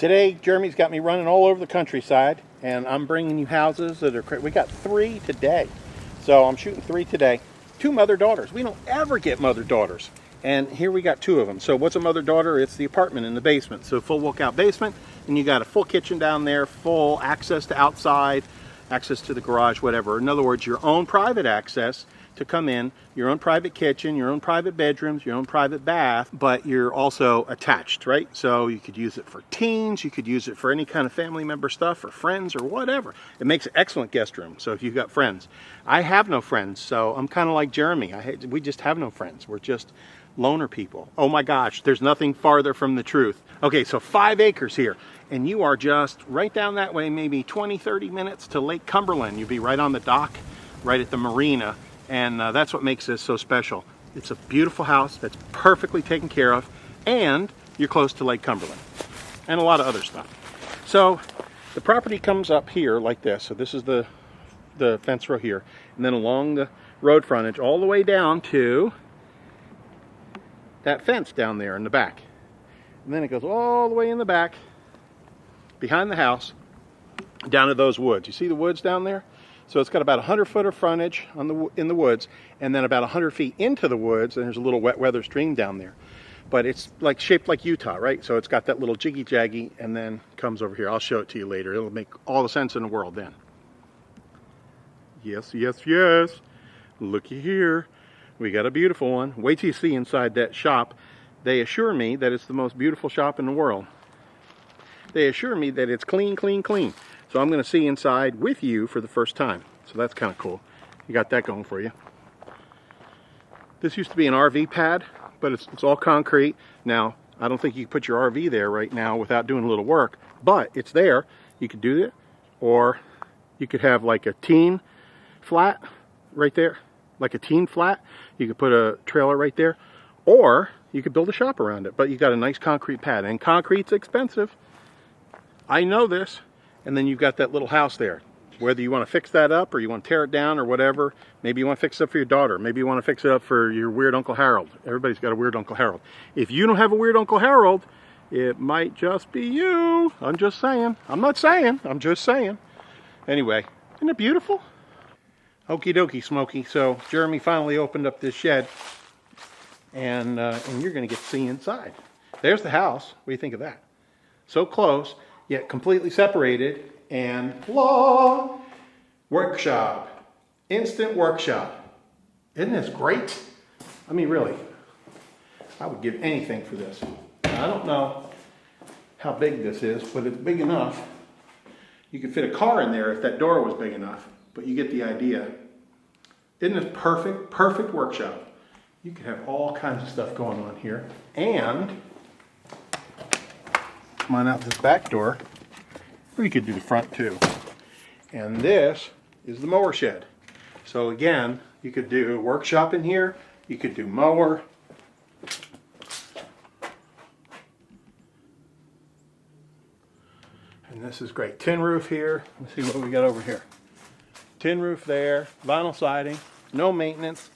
Today, Jeremy's got me running all over the countryside, and I'm bringing you houses that are, we got 3 today. So I'm shooting 3 today. 2 mother-daughters. We don't ever get mother-daughters. And here we got 2 of them. So what's a mother-daughter? It's the apartment in the basement. So full walkout basement, and you got a full kitchen down there, full access to outside, access to the garage, whatever. In other words, your own private access to come in, your own private kitchen, your own private bedrooms, your own private bath, but you're also attached, right? So you could use it for teens, you could use it for any kind of family member stuff or friends or whatever. It makes an excellent guest room, so if you've got friends. I have no friends, so I'm kind of like Jeremy. We just have no friends. We're just loner people. Oh my gosh, there's nothing farther from the truth. Okay, so 5 acres here, and you are just right down that way, maybe 20-30 minutes to Lake Cumberland. You'll be right on the dock, right at the marina. And that's what makes this so special. It's a beautiful house that's perfectly taken care of, and you're close to Lake Cumberland and a lot of other stuff. So the property comes up here like this. So this is the fence row here, and then along the road frontage all the way down to that fence down there in the back. And then it goes all the way in the back behind the house down to those woods. You see the woods down there? So it's got about 100-foot of frontage in the woods, and then about 100 feet into the woods, and there's a little wet weather stream down there. But it's like shaped like Utah, right? So it's got that little jiggy-jaggy, and then comes over here. I'll show it to you later. It'll make all the sense in the world then. Yes, yes, yes. Looky here. We got a beautiful one. Wait till you see inside that shop. They assure me that it's the most beautiful shop in the world. They assure me that it's clean, clean, clean. So I'm going to see inside with you for the first time. So that's kind of cool. You got that going for you. This used to be an RV pad, but it's all concrete. Now, I don't think you can put your RV there right now without doing a little work, but it's there. You could do it, or you could have like a teen flat right there, like a teen flat. You could put a trailer right there, or you could build a shop around it, but you got a nice concrete pad, and concrete's expensive. I know this. And then you've got that little house there. Whether you want to fix that up or you want to tear it down or whatever. Maybe you want to fix it up for your daughter. Maybe you want to fix it up for your weird Uncle Harold. Everybody's got a weird Uncle Harold. If you don't have a weird Uncle Harold, it might just be you. I'm just saying. I'm not saying. I'm just saying. Anyway, isn't it beautiful? Okie dokie, Smokey. So Jeremy finally opened up this shed. And you're going to get to see inside. There's the house. What do you think of that? So close, yet completely separated, and blah, workshop, instant workshop. Isn't this great? I mean, really, I would give anything for this. Now, I don't know how big this is, but it's big enough. You could fit a car in there if that door was big enough, but you get the idea. Isn't this perfect? Perfect workshop. You could have all kinds of stuff going on here, and come on out this back door, or you could do the front too. And this is the mower shed. So again, you could do workshop in here, you could do mower. And this is great. Tin roof here. Let's see what we got over here. Tin roof there, vinyl siding, no maintenance,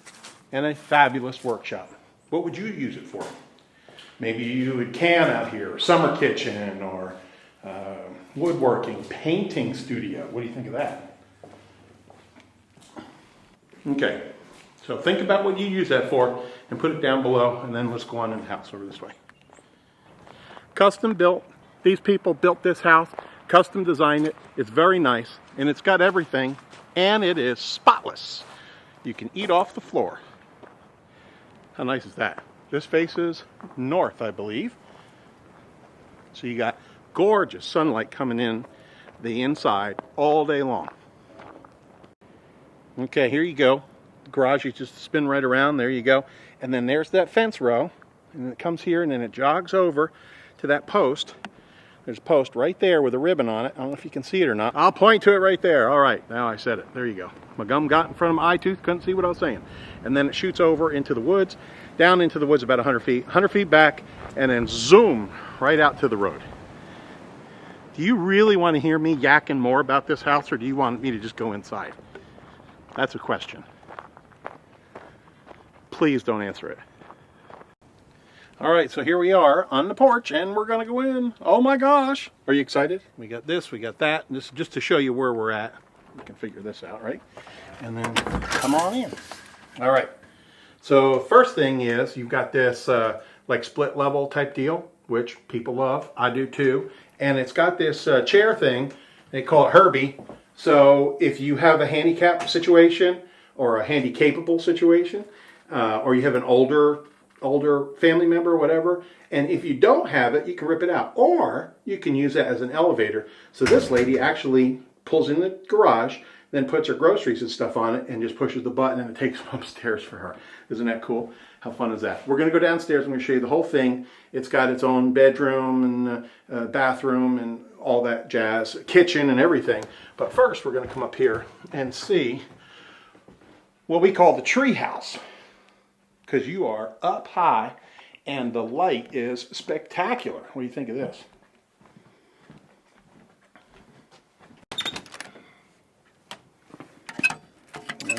and a fabulous workshop. What would you use it for? Maybe you would can out here, or summer kitchen, or woodworking, painting studio. What do you think of that? Okay, so think about what you use that for and put it down below, and then let's go on in the house over this way. Custom built. These people built this house, custom designed it. It's very nice, and it's got everything, and it is spotless. You can eat off the floor. How nice is that? This faces north, I believe. So you got gorgeous sunlight coming in the inside all day long. Okay, here you go. The garage, you just spin right around. There you go. And then there's that fence row. And it comes here and then it jogs over to that post. There's a post right there with a ribbon on it. I don't know if you can see it or not. I'll point to it right there. All right, now I said it. There you go. My gum got in front of my eye tooth, couldn't see what I was saying. And then it shoots over into the woods, down into the woods about 100 feet, 100 feet back, and then zoom right out to the road. Do you really want to hear me yakking more about this house, or do you want me to just go inside? That's a question. Please don't answer it. All right, so here we are on the porch, and we're gonna go in. Oh my gosh. Are you excited? We got this, we got that. This is just to show you where we're at. We can figure this out, right? And then come on in. All right. So first thing is you've got this like split level type deal, which people love. I do too. And it's got this chair thing. They call it Herbie. So if you have a handicap situation or a handy capable situation, or you have an older family member or whatever, and if you don't have it, you can rip it out, or you can use it as an elevator. So this lady actually pulls in the garage, then puts her groceries and stuff on it and just pushes the button and it takes them upstairs for her. Isn't that cool? How fun is that? We're going to go downstairs. I'm going to show you the whole thing. It's got its own bedroom and bathroom and all that jazz, kitchen and everything. But first we're going to come up here and see what we call the tree house, because you are up high and the light is spectacular. What do you think of this?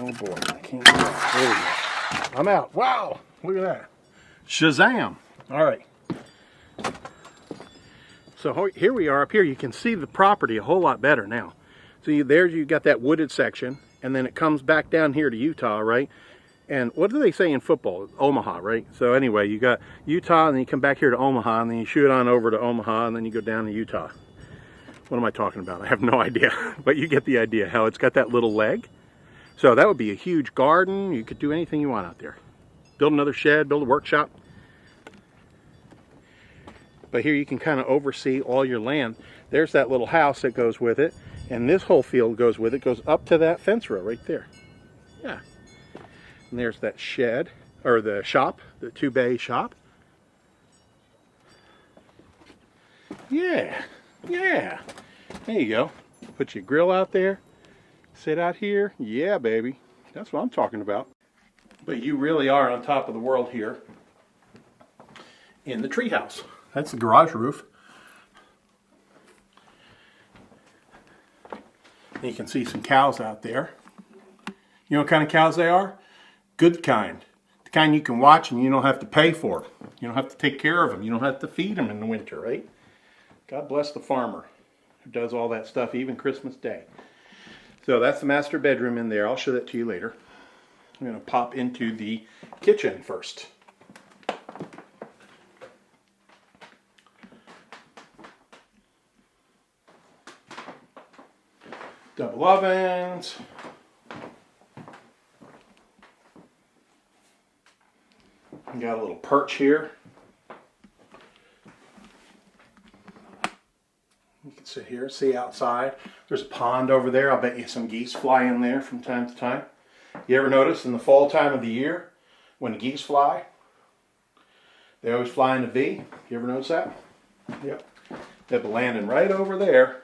Oh boy, I can't get out. There we go. I'm out. Wow, look at that. Shazam. All right. So here we are up here. You can see the property a whole lot better now. See, there you got that wooded section, and then it comes back down here to Utah, right? And what do they say in football? Omaha, right? So anyway, you got Utah, and then you come back here to Omaha, and then you shoot on over to Omaha, and then you go down to Utah. What am I talking about? I have no idea, but you get the idea. How it's got that little leg. So that would be a huge garden. You could do anything you want out there. Build another shed, build a workshop. But here you can kind of oversee all your land. There's that little house that goes with it. And this whole field goes with it. Goes up to that fence row right there. Yeah. And there's that shed, or the shop, the 2-bay shop. Yeah. Yeah. There you go. Put your grill out there. Sit out here. Yeah, baby. That's what I'm talking about. But you really are on top of the world here in the treehouse. That's the garage roof. And you can see some cows out there. You know what kind of cows they are? Good kind. The kind you can watch and you don't have to pay for. You don't have to take care of them. You don't have to feed them in the winter, right? God bless the farmer who does all that stuff, even Christmas Day. So that's the master bedroom in there. I'll show that to you later. I'm going to pop into the kitchen first. Double ovens. We got a little perch here. You can sit here, see outside. There's a pond over there. I'll bet you some geese fly in there from time to time. You ever notice in the fall time of the year, when the geese fly, they always fly in a V? You ever notice that? Yep. They'll be landing right over there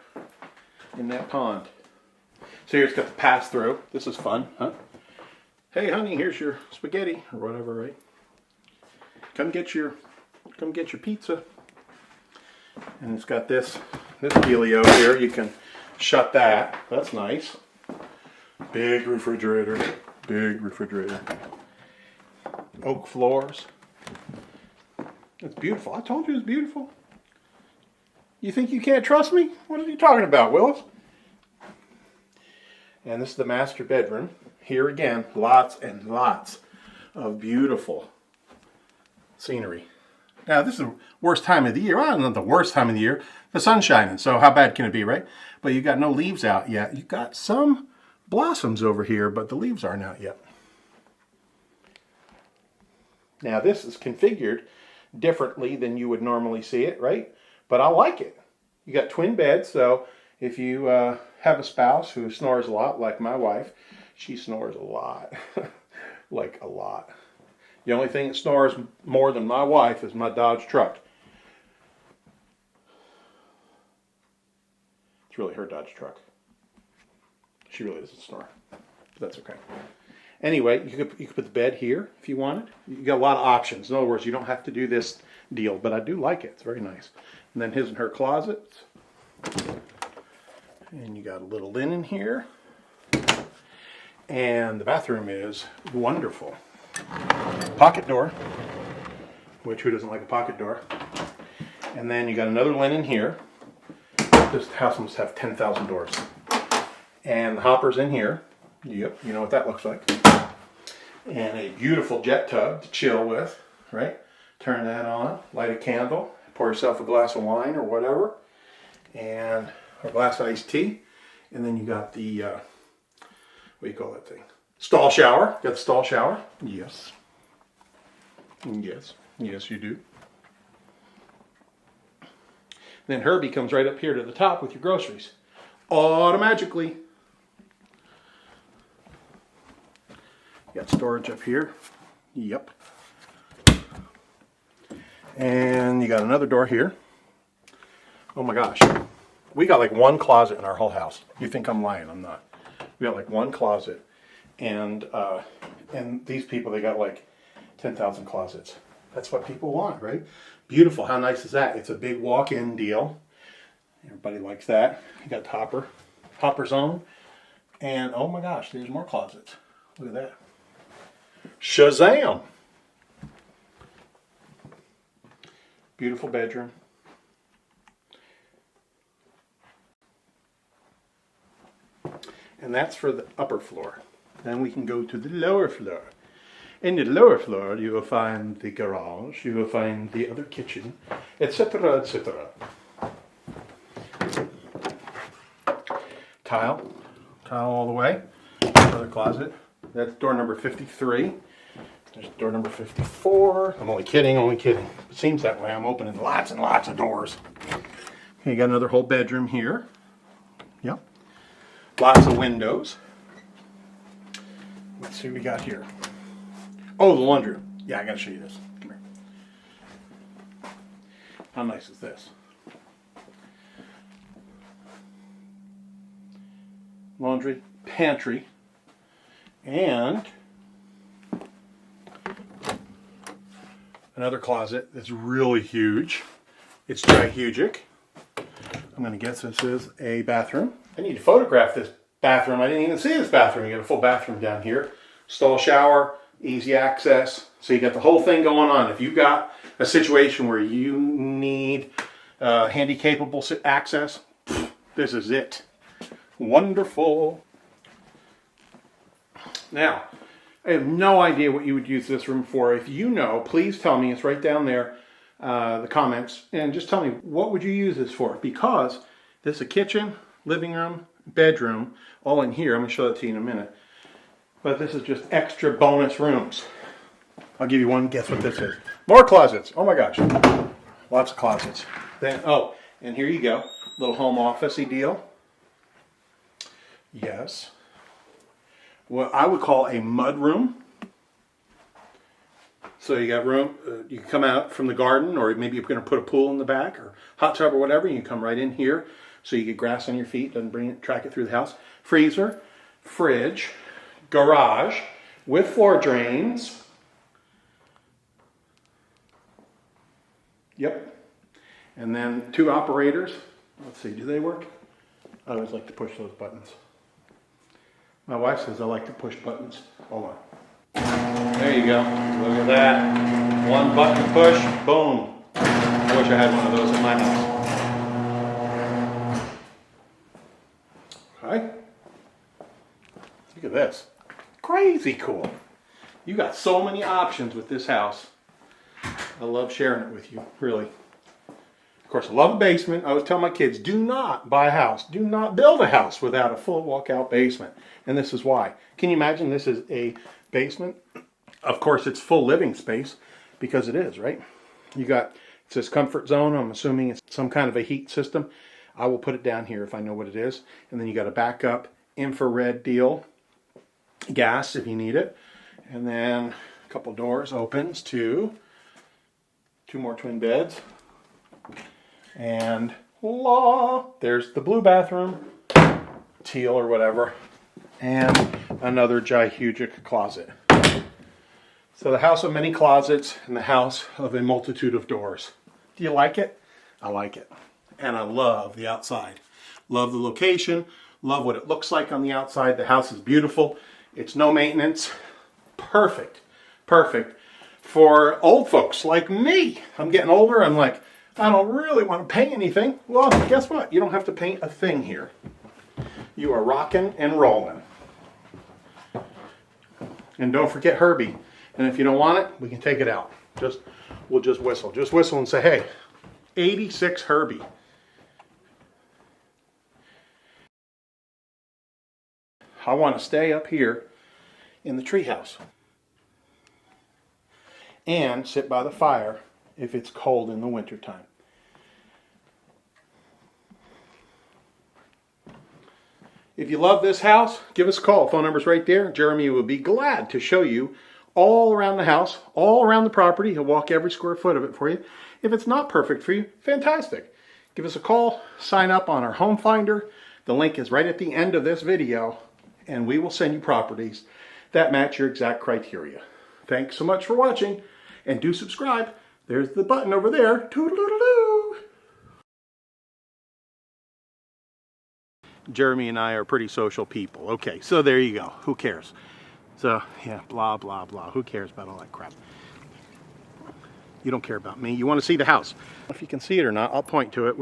in that pond. So here it's got the pass through. This is fun, huh? Hey honey, here's your spaghetti or whatever, right? Come get your pizza. And it's got this dealio here. You can shut that. That's nice. Big refrigerator. Big refrigerator. Oak floors. It's beautiful. I told you it's beautiful. You think you can't trust me? What are you talking about, Willis? And this is the master bedroom. Here again, lots and lots of beautiful scenery. Now, this is the worst time of the year. Well, not the worst time of the year. The sun's shining, so how bad can it be, right? But you've got no leaves out yet. You've got some blossoms over here, but the leaves aren't out yet. Now, this is configured differently than you would normally see it, right? But I like it. You got twin beds, so if you have a spouse who snores a lot, like my wife, she snores a lot. Like a lot. The only thing that snores more than my wife is my Dodge truck. It's really her Dodge truck. She really doesn't snore, but that's okay. Anyway, you could put the bed here if you wanted. You got a lot of options. In other words, you don't have to do this deal, but I do like it. It's very nice. And then his and her closets. And you got a little linen here. And the bathroom is wonderful. Pocket door. which who doesn't like a pocket door? And then you got another linen here. This house must have 10,000 doors. And the hopper's in here. Yep, you know what that looks like. And a beautiful jet tub to chill with, right? Turn that on, light a candle, pour yourself a glass of wine or whatever, and a glass of iced tea. And then you got the, what do you call that thing? Stall shower. Got the stall shower? Yes. Yes. Yes, you do. Then Herbie comes right up here to the top with your groceries. Automatically. Got storage up here. Yep. And you got another door here. Oh my gosh. We got like one closet in our whole house. You think I'm lying? I'm not. We got like one closet. And these people, they got like 10,000 closets. That's what people want, right? Beautiful. How nice is that? It's a big walk-in deal. Everybody likes that. You got the hopper zone. And oh my gosh, there's more closets. Look at that. Shazam! Beautiful bedroom. And that's for the upper floor. Then we can go to the lower floor. In the lower floor, you will find the garage, you will find the other kitchen, etc., etc. Tile all the way. Another closet. That's door number 53. There's door number 54. I'm only kidding. It seems that way. I'm opening lots and lots of doors. Okay, you got another whole bedroom here. Yep. Lots of windows. Let's see what we got here. Oh, the laundry room. Yeah, I gotta show you this. Come here. How nice is this? Laundry, pantry, and another closet that's really huge. It's gigantic. I'm gonna guess this is a bathroom. I need to photograph this bathroom. I didn't even see this bathroom. You got a full bathroom down here. Stall shower, easy access. So you got the whole thing going on. If you've got a situation where you need handy-capable access, this is it. Wonderful. Now, I have no idea what you would use this room for. If you know, please tell me. It's right down there, the comments. And just tell me, what would you use this for? Because this is a kitchen, living room, bedroom, all in here. I'm going to show that to you in a minute. But this is just extra bonus rooms. I'll give you one guess what this is. More closets. Oh my gosh. Lots of closets. Then, oh, and here you go. Little home office-y deal. Yes. What I would call a mudroom. So you got room, you can come out from the garden, or maybe you're going to put a pool in the back, or hot tub or whatever, and you come right in here. So you get grass on your feet, doesn't track it through the house. Freezer, fridge, garage with floor drains. Yep. And then 2 operators. Let's see, do they work? I always like to push those buttons. My wife says I like to push buttons. Hold on. There you go. Look at that. One button push, boom. I wish I had one of those in my house. Okay. Look at this. Crazy cool. You got so many options with this house. I love sharing it with you, really. Of course, I love a basement. I always tell my kids, do not buy a house. Do not build a house without a full walkout basement. And this is why. Can you imagine this is a basement? Of course, it's full living space because it is, right? You got, it says comfort zone. I'm assuming it's some kind of a heat system. I will put it down here if I know what it is. And then you got a backup infrared deal. Gas if you need it. And then a couple doors opens to 2 more twin beds. And there's the blue bathroom, teal or whatever, and another gigantic closet. So the house of many closets and the house of a multitude of doors. Do you like it? I like it. And I love the outside. Love the location. Love what it looks like on the outside. The house is beautiful. It's no maintenance. Perfect. Perfect For old folks like me. I'm getting older. I'm like, I don't really want to paint anything. Well, guess what? You don't have to paint a thing here. You are rocking and rolling. And don't forget Herbie. And if you don't want it, we can take it out. We'll just whistle. Just whistle and say, hey, 86 Herbie. I want to stay up here in the treehouse and sit by the fire if it's cold in the wintertime. If you love this house, give us a call. Phone number's right there. Jeremy will be glad to show you all around the house, all around the property. He'll walk every square foot of it for you. If it's not perfect for you, fantastic. Give us a call. Sign up on our home finder. The link is right at the end of this video, and we will send you properties that match your exact criteria. Thanks so much for watching, and do subscribe. There's the button over there. Toodaloo-doo. Jeremy and I are pretty social people. Okay, so there you go. Who cares? So, yeah, blah, blah, blah. Who cares about all that crap? You don't care about me. You want to see the house. If you can see it or not, I'll point to it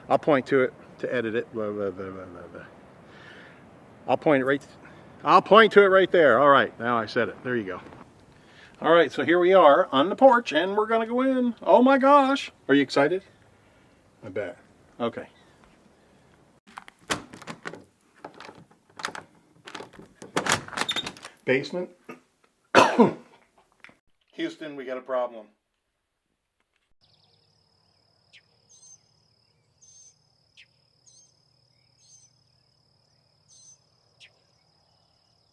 I'll point to it to edit it. Blah, blah, blah, blah, blah. I'll point to it right there. All right, now I said it. There you go. All right, so here we are on the porch, and we're going to go in. Oh my gosh. Are you excited? I bet. Okay. Basement. Houston, we got a problem.